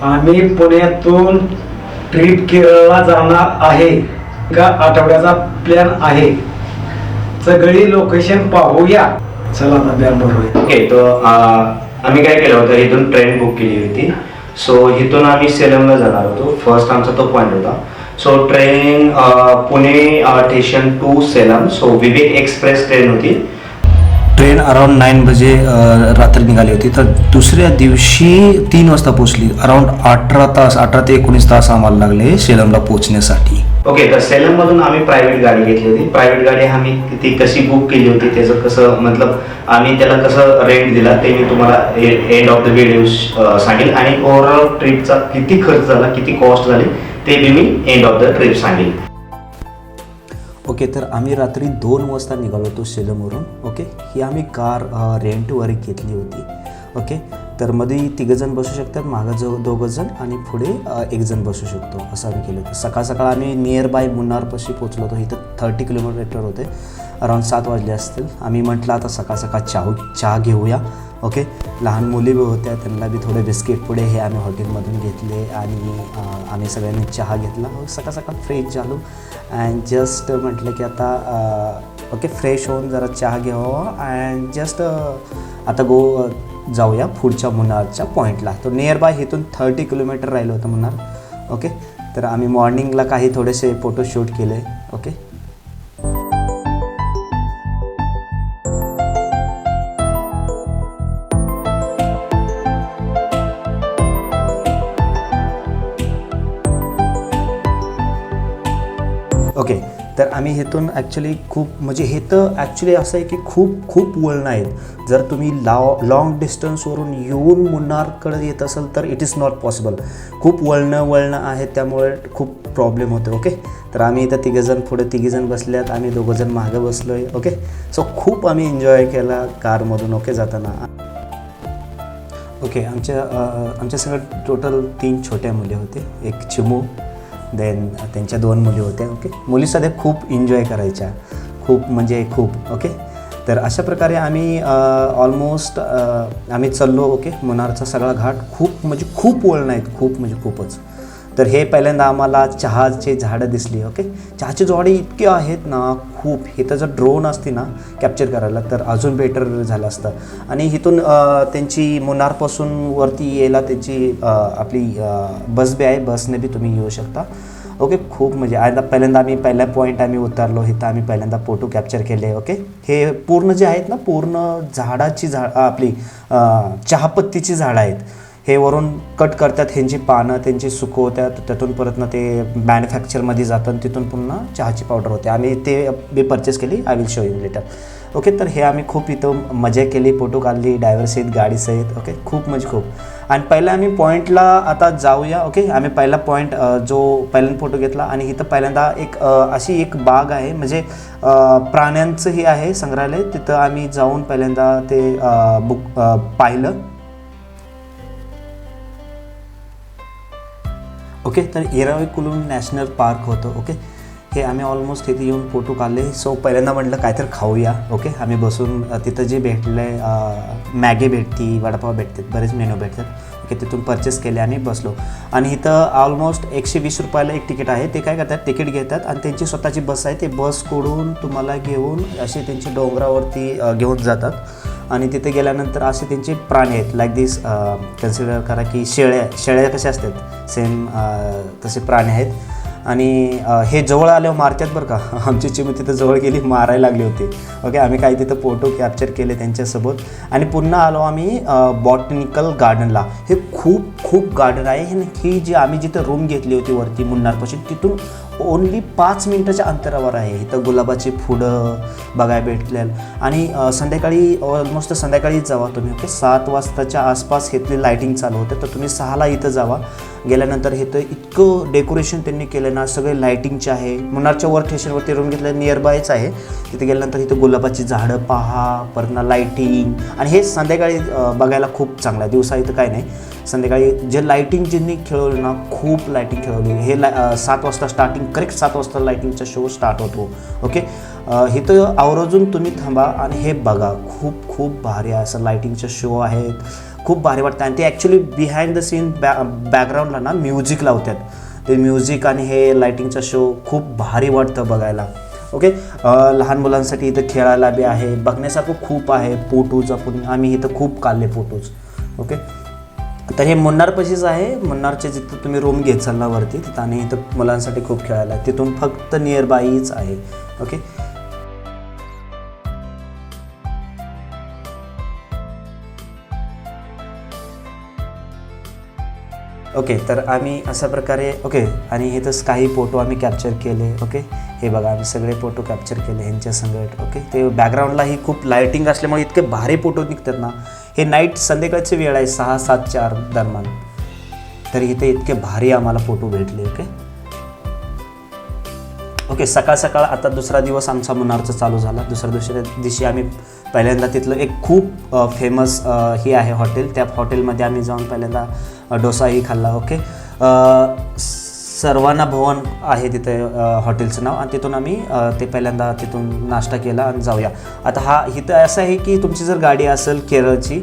आम्ही पुण्यातून ट्रिप केरळला जाणार आहे. एका आठवड्याचा प्लॅन आहे. सगळी लोकेशन पाहूया. चला आता बॅग भरूया. ओके, तो आम्ही काय केलं होतं, इथून ट्रेन बुक केली होती. सो इथून आम्ही सेलमला जाणार होतो. फर्स्ट आमचा तो पॉईंट होता. So train Pune station to Salem. So Vivek express train होती. ट्रेन अराउंड 9 बजे रात्री निघाली होती. तर दुसऱ्या दिवशी 3 वाजता पोहोचली. अराउंड 18 ते 19 तास आम्हाला लागले सेलमला पोहोचण्यासाठी. ओके, तर सेलममधून आम्ही प्रायव्हेट गाडी घेतली होती. प्रायव्हेट गाडी आम्ही ती कशी बुक केली होती, त्याचं कसं मतलब आम्ही त्याला कसं रेंट दिला ते मी तुम्हाला एंड ऑफ द व्हिडिओ सांगेल. आणि ओव्हरऑल ट्रिपचा किती खर्च झाला, किती कॉस्ट झाली ते बी मी एंड ऑफ द ट्रिप सांगेल. ओके, तर आम्ही रात्री 2 वाजता निघालो होतो सेलमवरून. ओके, ही आम्ही कार रेंटवर घेतली होती. ओके, तर मध्ये 3 जण बसू शकतात, मागं 2 जण आणि पुढे 1 जण बसू शकतो, असं आम्ही केलं होतं. सकाळ आम्ही नियर बाय मुन्नारपाशी पोचलो होतो. इथं 30 किलोमीटर होते. अराउंड 7 वाजले असतील. आम्ही म्हटलं आता सकाळ चहा घेऊया. ओके, लहान मुली बी होत्या, त्यांना बी थोडे बिस्किट पुढे हे आम्ही हॉटेलमधून घेतले आणि आम्ही सगळ्यांनी चहा घेतला. सकाळ फ्रेश झालो अँड जस्ट म्हटलं की आता ओके फ्रेश होऊन जरा चहा घ्यावा अँड जस्ट आता जाऊया पुढच्या मुन्नारच्या पॉईंटला. तो नियर बाय इथून 30 किलोमीटर राहिलं होतं मुन्नार. ओके, तर आम्ही मॉर्निंगला काही थोडेसे फोटोशूट केले. ओके, ओके, तर आम्ही इथून ॲक्च्युली खूप म्हणजे हे तर ॲक्च्युली असं आहे की खूप वळणं आहेत. जर तुम्ही लाँग डिस्टन्सवरून येऊन मुन्नारकडे येत असाल तर इट इज नॉट पॉसिबल. खूप वळणं आहेत, त्यामुळे खूप प्रॉब्लेम होतो. ओके, तर आम्ही इथं 3 जण पुढे 3 जण बसल्यात, आम्ही 2 जण मागं बसलो आहे. ओके, सो खूप आम्ही एन्जॉय केला कारमधून. ओके, जाताना ओके आमच्या सगळं टोटल 3 छोट्या मुली होते. एक चिमू, देन त्यांच्या 2 मुली होत्या. ओके, मुलीसुद्धा खूप एन्जॉय करायच्या, खूप. ओके, तर अशा प्रकारे आम्ही ऑलमोस्ट आम्ही चाललो. ओके, मुन्नारचा सगळा घाट खूप वळणं आहेत, खूपच. तर हे पहिल्यांदा आम्हाला चहाचे झाडं दिसली. ओके, चहाची झाडे इतके आहेत ना, खूप. हे तर जर ड्रोन असती ना कॅप्चर करायला तर अजून बेटर झालं असतं. आणि इथून त्यांची मुन्नारपासून वरती यायला त्यांची आपली बस बी आहे, बसने बी तुम्ही येऊ शकता. ओके, खूप म्हणजे आता पहिल्या पॉईंट आम्ही उतरलो. इथं आम्ही पहिल्यांदा फोटो कॅप्चर केले. ओके, हे पूर्ण जे आहेत ना, पूर्ण आपली चहापत्तीची झाडं आहेत. हे वरून कट करतात, ह्यांची पानं त्यांची सुकवतात, त्यातून परत ना ते मॅन्युफॅक्चरमध्ये जातात, तिथून पुन्हा चहाची पावडर होते. आम्ही ते बी परचेस केली. I will show you later. Okay, तर हे आम्ही खूप इथं मजा केली, फोटो काढली ड्रायव्हरसहित, गाडीसहित. ओके, खूप. आणि पहिला आम्ही पॉईंटला आता जाऊया. ओके, आम्ही पहिला पॉईंट पहिल्यांदा फोटो घेतला आणि इथं पहिल्यांदा अशी एक बाग आहे, म्हणजे प्राण्यांचंही आहे संग्रहालय. तिथं आम्ही जाऊन पहिल्यांदा ते पाहिलं. ओके, तर एराविकुलम नॅशनल पार्क होतं. ओके, हे आम्ही ऑलमोस्ट इथे येऊन फोटो काढले. सो पहिल्यांदा म्हटलं काहीतरी खाऊया. ओके, आम्ही बसून तिथं जे भेटलं आहे मॅगी भेटती, वडापाव भेटतात, बरेच मेनू भेटतात. ओके, तिथून परचेस केले आणि बसलो. आणि इथं ऑलमोस्ट 120 रुपयाला एक तिकीट आहे. ते काय करतात, तिकीट घेतात आणि त्यांची स्वतःची बस आहे. ते बस कडून तुम्हाला घेऊन असे त्यांची डोंगरावरती घेऊन जातात. आणि तिथे गेल्यानंतर असे त्यांचे प्राणी आहेत, लाईक दिस कन्सिडर करा की शेळ्या कशा असतात सेम तसे प्राणी आहेत. आणि हे जवळ आल्यावर मारतात बरं का. आमची चिमू तिथं जवळ गेली, मारायला लागली होती. ओके, आम्ही काही तिथं फोटो कॅप्चर केले त्यांच्यासोबत. आणि पुन्हा आलो आम्ही बॉटनिकल गार्डनला. हे खूप गार्डन आहे. ही जी आम्ही जिथं रूम घेतली होती वरती मुन्नारपाशी, तिथून ओन्ली 5 मिनिटाच्या अंतरावर आहे. इथं गुलाबाची फुलं बघायला भेटल्या. आणि संध्याकाळी ऑलमोस्ट संध्याकाळीच जावा तुम्ही. ओके, 7 वाजताच्या आसपास इथली लाईटिंग चालू होते, तर तुम्ही 6ला इथं जावा. गेल्यानंतर इथं इतकं डेकोरेशन त्यांनी केलं ना, सगळे लाईटिंगचे आहे. मुन्नारच्या वर स्टेशनवरती रूम घेतलं, नियर बायच आहे. तिथे गेल्यानंतर इथं गुलाबाची झाडं पहा, परत ना लाईटिंग. आणि हे संध्याकाळी बघायला खूप चांगलं आहे. दिवसा इथं काय नाही, संध्याकाळी जे लाईटिंग ज्यांनी खेळवली ना, खूप लाईटिंग खेळवली. हे 7 वाजता स्टार्टिंग, करेक्ट 7 वाजता लाईटिंगचा शो स्टार्ट होतो. ओके, इथं आवर्जून तुम्ही थांबा आणि हे बघा. खूप भारी असं लाईटिंगचे शो आहेत. खूप भारी वाटतं. आणि ते ॲक्च्युली बिहाइंड द सीन बॅकग्राऊंडला ना म्युझिक लावतात. ते म्युझिक आणि हे लाईटिंगचा शो खूप भारी वाटतं बघायला. ओके, लहान मुलांसाठी इथं खेळायला बी आहे, बघण्यासारखं खूप आहे. फोटोज आपण आम्ही इथं खूप काढले फोटोज. ओके, तर हे मुन्नारपाशीच आहे. मुन्नारचे जिथं तुम्ही रूम घेत चालला वरती तिथं, आणि इथं मुलांसाठी खूप खेळायला आहे. तिथून फक्त नियर बाईच आहे. ओके, ओके, तर आम्ही अशा प्रकारे ओके. आणि हे तर काही फोटो आम्ही कॅप्चर केले. ओके, हे बघा आम्ही सगळे फोटो कॅप्चर केले ह्यांच्या संगत. ओके, ते बॅकग्राऊंडलाही खूप लाईटिंग असल्यामुळे इतके भारी फोटो निघतात ना. हे नाईट संध्याकाळची वेळ आहे 6, 7, 4 दरम्यान. तर इथे इतके भारी आम्हाला फोटो भेटले. ओके, ओके, सकाळ सकाळ आता दुसरा दिवस आमचा मुन्नारचा चालू झाला. दुसऱ्या दिवशी आम्ही पहिल्यांदा तिथलं एक खूप फेमस हे आहे हॉटेल, त्या हॉटेलमध्ये आम्ही जाऊन पहिल्यांदा डोसाही खाल्ला. ओके, सर्वाना भवन आहे तिथे हॉटेलचं नाव, आणि तिथून आम्ही ते पहिल्यांदा तिथून नाश्ता केला आणि जाऊया. आता इथं असं आहे की तुमची जर गाडी असेल केरळची,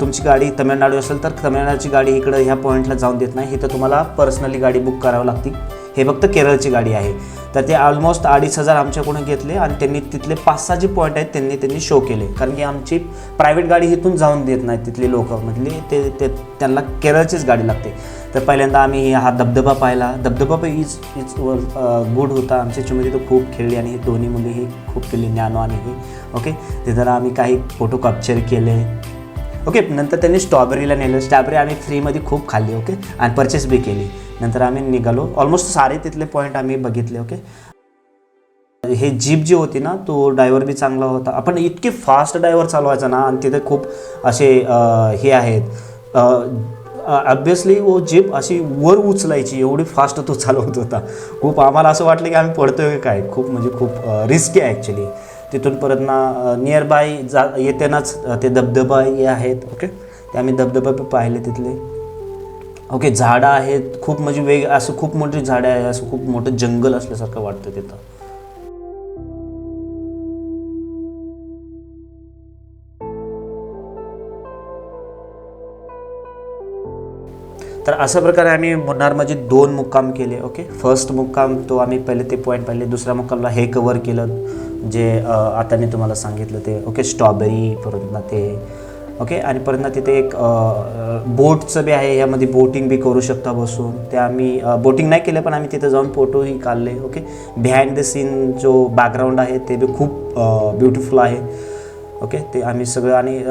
तुमची गाडी तमिळनाडू असेल तर तमिळनाडूची गाडी इकडं ह्या पॉईंटला जाऊन देत नाही. इथं तुम्हाला पर्सनली गाडी बुक करावं लागते. हे फक्त केरळची गाडी आहे. तर ते ऑलमोस्ट 2,500 आमच्याकडून घेतले, आणि त्यांनी तिथले 5-6 जे पॉईंट आहेत त्यांनी शो केले. कारण की आमची प्रायव्हेट गाडी इथून जाऊन देत नाही तिथले लोक, म्हणजे ते त्यांना केरळचीच गाडी लागते. तर पहिल्यांदा आम्ही हा धबधबा पाहिला. धबधबा इज गुड होता. आमची चिमुरी तो खूप खेळली, आणि ही दोन्ही मुलीही खूप खेळली, ज्ञानो आणि ही. ओके, तिथं आम्ही काही फोटो कॅप्चर केले. ओके, नंतर त्यांनी स्ट्रॉबेरीला नेलं. स्ट्रॉबेरी आम्ही फ्रीमध्ये खूप खाल्ली. ओके, आणि परचेस बी केली. नंतर आम्ही निघालो. ऑलमोस्ट सारे तिथले पॉईंट आम्ही बघितले. ओके, हे जीप जी होती ना, तो ड्रायव्हर बी चांगला होता. आपण इतके फास्ट ड्रायव्हर चालवायचा ना, आणि तिथे खूप असे हे आहेत. ऑब्वियसली वो जीप अशी वर उचलायची, एवढी फास्ट तो चालवत होता. खूप आम्हाला असं वाटलं की आम्ही पडतोय काय. खूप म्हणजे खूप रिस्की आहे ॲक्च्युली. तिथून परत ना नियर बाय येतानाच ते धबधबा हे आहेत. ओके, ते आम्ही धबधबा पाहिले तिथले. ओके, झाडं आहेत खूप, म्हणजे असं खूप मोठी झाडं आहे, असं खूप मोठं जंगल असल्यासारखं वाटतं तिथं. तर अशा प्रकारे आम्ही मुन्नारमध्ये 2 मुक्काम केले. ओके, फर्स्ट मुक्काम तो आम्ही पहिले ते पॉईंट पाहिले. दुसऱ्या मुक्कामला हे कवर केलं जे आता मी तुम्हाला सांगितलं ते. ओके, स्ट्रॉबेरी परत ना ते. ओके, आणि परत ना तिथे एक बोटचं बी आहे, यामध्ये बोटिंग बी करू शकता बसून. ते आम्ही बोटिंग नाही केलं, पण आम्ही तिथे जाऊन फोटोही काढले. ओके, बिहाइंड द सीन जो बॅकग्राऊंड आहे ते बी खूप ब्युटिफुल आहे. ओके, ते आम्ही सगळं. आणि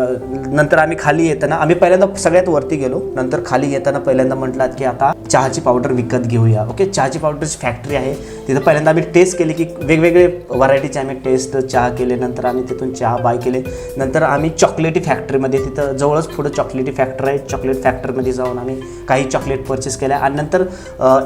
नंतर आम्ही खाली येताना आम्ही पहिल्यांदा सगळ्यात वरती गेलो. नंतर खाली येताना पहिल्यांदा म्हटलात की आता चहाची पावडर विकत घेऊया. ओके, चहाची पावडरची फॅक्टरी आहे तिथं. पहिल्यांदा आम्ही टेस्ट केली की वेगवेगळे व्हरायटीचे आम्ही टेस्ट चहा केले. नंतर आम्ही तिथून चहा बाय केले. नंतर आम्ही चॉकलेटी फॅक्टरीमध्ये, तिथं जवळच पुढं चॉकलेटी फॅक्टरी आहे, चॉकलेट फॅक्टरीमध्ये जाऊन आम्ही काही चॉकलेट परचेस केल्या. आणि नंतर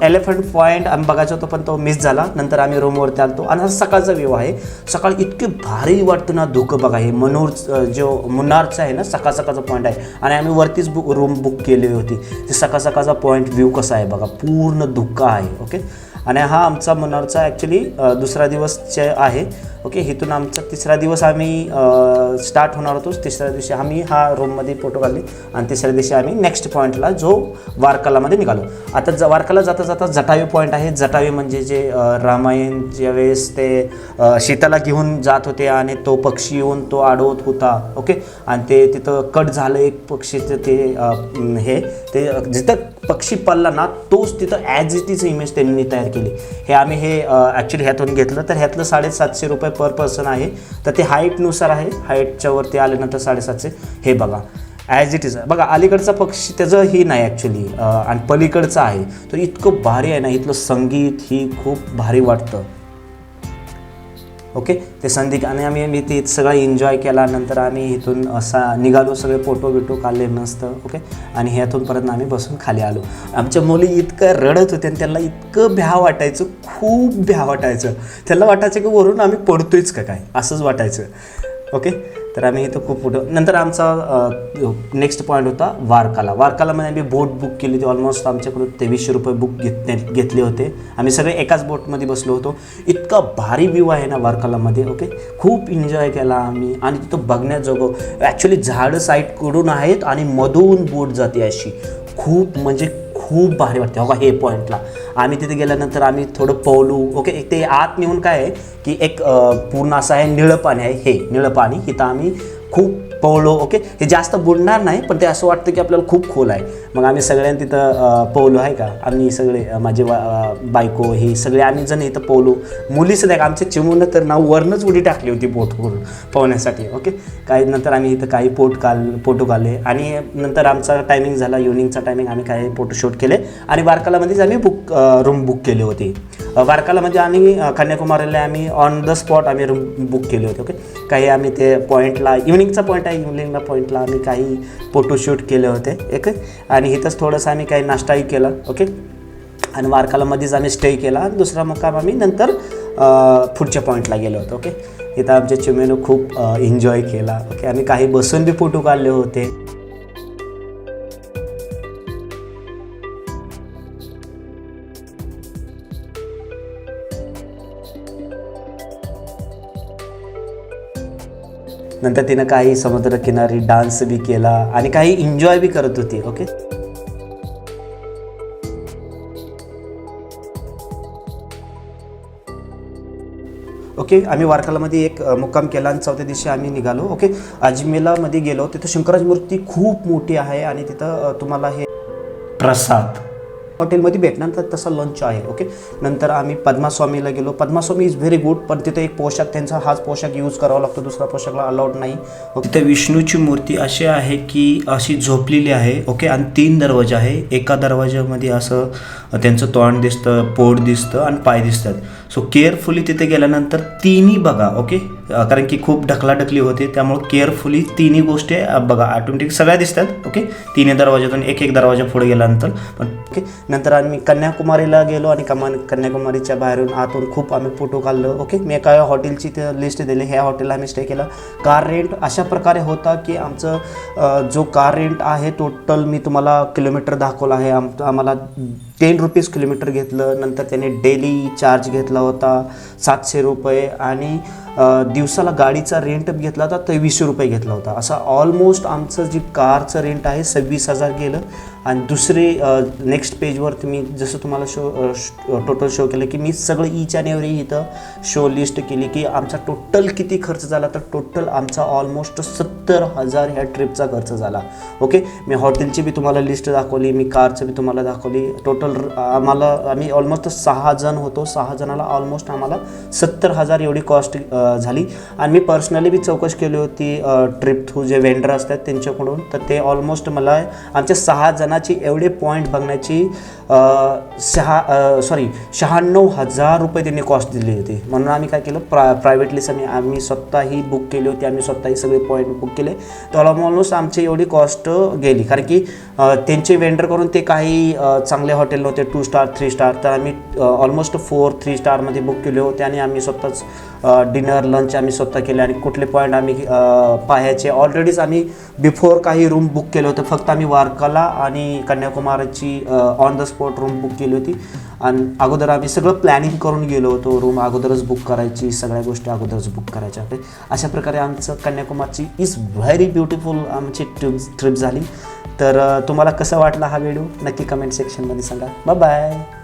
एलिफंट पॉईंट आम्ही बघायचं होतं, पण तो मिस झाला. नंतर आम्ही रूमवरती आलतो. आणि हा सकाळचा व्ह्यू आहे. सकाळ इतके भारी वाटतं ना, धुकं बघा. हे जो मुन्नारचा आहे ना, सकाळ सकाळचा पॉईंट आहे, आणि आम्ही वरतीच रूम बुक केली होती. ते सकाळ सकाळचा पॉईंट व्ह्यू कसा आहे बघा, पूर्ण धुक्का आहे. ओके, आणि हा आमचा मुन्नारचा ॲक्च्युली दुसरा दिवसचे आहे. ओके, इथून आमचा तिसरा दिवस आम्ही स्टार्ट होणार होतो. तिसऱ्या दिवशी आम्ही हा रूममध्ये फोटो काढले, आणि तिसऱ्या दिवशी आम्ही नेक्स्ट पॉईंटला जो वारकालामध्ये निघालो. आता वारकाला जाता जाता जटायू पॉईंट आहे. जटायू म्हणजे जे रामायण ज्यावेळेस ते सीताला घेऊन जात होते, आणि तो पक्षी येऊन तो अडवत होता. ओके, आणि ते तिथं कट झालं एक पक्षीचं ते जिथं पक्षी पडला ना, तोच तिथं ॲज इट इज इमेज त्यांनी तयार केली. हे आम्ही ॲक्च्युली ह्यातून घेतलं. तर ह्यातलं 750 रुपये पर पर्सन आहे. तर ते हाईटनुसार आहे. हाईटच्या वरती आल्यानंतर 750. हे बघा ॲज इट इज आहे बघा. अलीकडचा पक्षी त्याचं ही नाही ॲक्च्युली, आणि पलीकडचं आहे. तर इतकं भारी आहे ना, इथलं संगीत ही खूप भारी वाटतं. ओके, ते संगीत. आणि आम्ही ते सगळं एन्जॉय केला. नंतर आम्ही इथून असा निघालो, सगळे फोटो काढले मस्त. ओके, आणि ह्यातून परत आम्ही बसून खाली आलो. आमच्या मुली इतकं रडत होते, आणि त्यांना इतकं भ्या वाटायचं, खूप भ्या वाटायचं. त्यांना वाटायचं की वरून आम्ही पडतोयच का काय, असंच वाटायचं. ओके, तर आम्ही इथं खूप फोटो. नंतर आमचा नेक्स्ट पॉईंट होता वारकाला. वारकालामध्ये आम्ही बोट बुक केली होती. ऑलमोस्ट आमच्याकडून 2300 रुपये बुक घेतले होते. आम्ही सगळे एकाच बोटमध्ये बसलो होतो. इतका भारी व्ह्यू आहे ना वारकालामध्ये. ओके, खूप एन्जॉय केला आम्ही. आणि तिथं बघण्याजोगं ॲक्च्युली झाडं साईडकडून आहेत आणि मधून बोट जाते अशी. खूप म्हणजे खूप भारी वाटते. हो का, हे पॉईंटला आम्ही तिथे गेल्यानंतर आम्ही थोडं पवलू. ओके, एक ते आत नेऊन काय आहे की एक पूर्ण असं आहे, निळं पाणी आहे. हे निळं पाणी इथं आम्ही खूप पवलो. ओके, हे जास्त बुडणार नाही पण ते असं वाटतं की आपल्याला खूप खोल आहे. मग आम्ही सगळ्यांनी तिथं पवलो आहे का. आम्ही सगळे माझे बायको हे सगळे आम्ही जण इथं पवलो. मुलीसुद्धा एक आमच्या चिमून तर नाव वरनंच उडी टाकली होती बोटवरून पोहण्यासाठी. ओके, काही नंतर आम्ही इथं काही फोटो काढले आणि नंतर आमचा टायमिंग झाला इव्हनिंगचा टायमिंग. आम्ही काही फोटोशूट केले आणि वारकालामध्येच आम्ही रूम बुक केली होती. वारकालामध्ये आणि कन्याकुमारीला आम्ही ऑन द स्पॉट आम्ही रूम बुक केले होते. ओके, काही आम्ही ते पॉईंटला इव्हनिंगचा पॉईंट आहे, इव्हनिंगला पॉईंटला आम्ही काही फोटोशूट केले होते. ओके, आणि इथंच थोडंसं आम्ही काही नाश्ताही केला. ओके, आणि वारकालामध्येच आम्ही स्टे केला आणि दुसरा मुक्काम आम्ही नंतर पुढच्या पॉईंटला गेलो होतो. ओके, इथं आमच्या चिमेनं खूप एन्जॉय केला. ओके, आम्ही काही बसून बी फोटो काढले होते. नंतर तिनं काही समुद्रकिनारी डान्स बी केला आणि काही एन्जॉय बी करत होती. ओके, ओके, आम्ही वारकालामध्ये एक मुक्काम केला आणि चौथ्या दिवशी आम्ही निघालो. ओके, अजमेलामध्ये गेलो. तिथं शंकराची मूर्ती खूप मोठी आहे आणि तिथं तुम्हाला हे प्रसाद हॉटेलमध्ये भेटणार तर तसा लंच आहे. ओके, नंतर आम्ही पद्मास्वामीला गेलो. पद्मास्वामी इज व्हेरी गुड, पण तिथे एक पोशाख त्यांचा हाच पोशाख यूज करावा लागतो, दुसरा पोशाखला अलाउड नाही. तिथे विष्णूची मूर्ती अशी आहे की अशी झोपलेली आहे. ओके, आणि 3 दरवाजे आहे. एका दरवाज्यामध्ये असं त्यांचं तोंड दिसतं, पोट दिसतं आणि पाय दिसतात. सो केअरफुली तिथे गेल्यानंतर तिन्ही बघा. ओके, कारण की खूप ढकलाढकली होते त्यामुळे केअरफुली तिन्ही गोष्टी बघा. ऑटोमॅटिक सगळ्या दिसतात. ओके, तिन्ही दरवाज्यातून एक दरवाजा पुढे गेल्यानंतर पण. ओके, नंतर आम्ही कन्याकुमारीला गेलो आणि कन्याकुमारीच्या बाहेरून आतून खूप आम्ही फोटो काढलो. ओके, मी एका हॉटेलची ते लिस्ट दिली. ह्या हॉटेलला आम्ही स्टे केला. कार रेंट अशा प्रकारे होता की आमचं जो कार रेंट आहे टोटल मी तुम्हाला किलोमीटर दाखवला आहे. आम्हाला 10 रुपीज किलोमीटर घेतलं. नंतर त्याने डेली चार्ज घेतला होता 700 रुपये आणि दिवसाला गाडीचा रेंट घेतला होता 2300 रुपये घेतला होता. असा ऑलमोस्ट आमचं जे कारचं रेंट आहे 26,000 गेलं. आणि दुसरे नेक्स्ट पेजवर मी जसं तुम्हाला टोटल शो केलं की मी सगळं ईच आणि एव्हरी इथं शो लिस्ट केली की आमचा टोटल किती खर्च झाला. तर टोटल आमचा ऑलमोस्ट 70,000 ह्या ट्रिपचा खर्च झाला. ओके, मी हॉटेलची बी तुम्हाला लिस्ट दाखवली, मी कारचं बी तुम्हाला दाखवली. टोटल आम्ही ऑलमोस्ट 6 जण होतो. 6 जणाला ऑलमोस्ट आम्हाला 70,000 एवढी कॉस्ट झाली. आणि मी पर्सनली बी चौकशी केली होती ट्रिप थ्रू जे वेंडर असतात त्यांच्याकडून. तर ते ऑलमोस्ट मला आमच्या 6 जणाची एवढे पॉईंट बघण्याची 96,000 रुपये त्यांनी कॉस्ट दिली होती. म्हणून आम्ही काय केलं प्रायव्हेटलीच आम्ही स्वतःही बुक केली होती. आम्ही स्वतःही सगळे पॉईंट बुक केले. तर ऑलमोस्ट आमची एवढी कॉस्ट गेली. कारण की त्यांचे वेंडर करून ते काही चांगले हॉटेल नव्हते 2 स्टार 3 स्टार. तर आम्ही ऑलमोस्ट 4-3 स्टारमध्ये बुक केले होते आणि आम्ही स्वतःच डिनर लंच आम्ही स्वतः केले. आणि कुठले पॉईंट आम्ही पाहायचे ऑलरेडीच आम्ही बिफोर काही रूम बुक केले होते. फक्त आम्ही वारकाला आणि कन्याकुमारीची on the spot room book केली होती. आणि अगोदर आम्ही सगळं प्लॅनिंग करून गेलो होतो. रूम अगोदरच बुक करायची, सगळ्या गोष्टी अगोदरच बुक करायच्या. अशा प्रकारे आमचं कन्याकुमारीची इज व्हेरी ब्युटिफुल आमची ट्रिप झाली. तर तुम्हाला कसा वाटला हा व्हिडिओ नक्की कमेंट सेक्शनमध्ये सांगा. Bye bye.